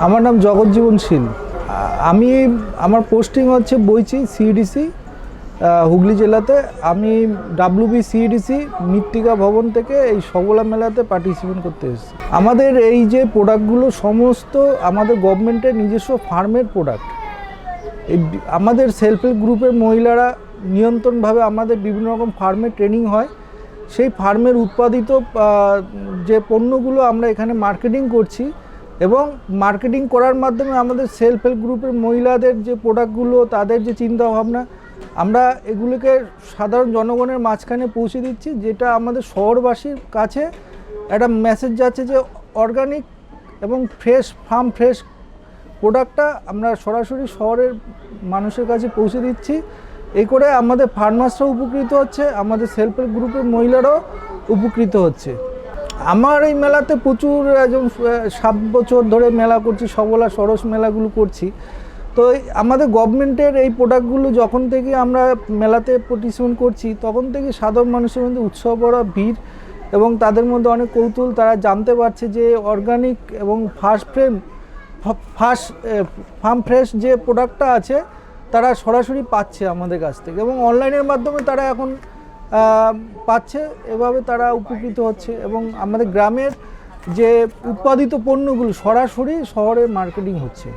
আমার নাম জগৎজীবন শীল। আমি আমার পোস্টিং হচ্ছে বইচি সিইডিসি হুগলি জেলাতে। আমি ডাব্লিউবি সিইডিসি মৃত্তিকা ভবন থেকে এই সবলা মেলাতে পার্টিসিপেট করতে এসেছি। আমাদের এই যে প্রোডাক্টগুলো সমস্ত আমাদের গভর্নমেন্টের নিজস্ব ফার্মের প্রোডাক্ট। এই আমাদের সেলফ হেল্প গ্রুপের মহিলারা নিয়ন্ত্রণভাবে আমাদের বিভিন্ন রকম ফার্মে ট্রেনিং হয়। সেই ফার্মের উৎপাদিত যে পণ্যগুলো আমরা এখানে মার্কেটিং করছি এবং মার্কেটিং করার মাধ্যমে আমাদের সেলফ হেল্প গ্রুপের মহিলাদের যে প্রোডাক্টগুলো, তাদের যে চিন্তাভাবনা, আমরা এগুলোকে সাধারণ জনগণের মাঝখানে পৌঁছে দিচ্ছি, যেটা আমাদের শহরবাসীর কাছে একটা মেসেজ যাচ্ছে যে অর্গানিক এবং ফার্ম ফ্রেশ প্রোডাক্টটা আমরা সরাসরি শহরের মানুষের কাছে পৌঁছে দিচ্ছি। এই করে আমাদের ফার্মার্সরাও উপকৃত হচ্ছে, আমাদের সেলফ হেল্প গ্রুপের মহিলারাও উপকৃত হচ্ছে। আমার এই মেলাতে প্রচুর, একজন 7 বছর ধরে মেলা করছি, সবলা সরস মেলাগুলো করছি। তো আমাদের গভর্নমেন্টের এই প্রোডাক্টগুলো যখন থেকে আমরা মেলাতে পার্টিসিপেট করছি, তখন থেকে সাধারণ মানুষের মধ্যে উৎসাহ ভরা ভিড় এবং তাদের মধ্যে অনেক কৌতূহল। তারা জানতে পারছে যে অর্গানিক এবং ফার্ম ফ্রেশ যে প্রোডাক্টটা আছে তারা সরাসরি পাচ্ছে আমাদের কাছ থেকে, এবং অনলাইনের মাধ্যমে তারা এখন পাচ্ছে। এভাবে তারা উপকৃত হচ্ছে এবং আমাদের গ্রামের যে উৎপাদিত পণ্যগুলো সরাসরি শহরে মার্কেটিং হচ্ছে।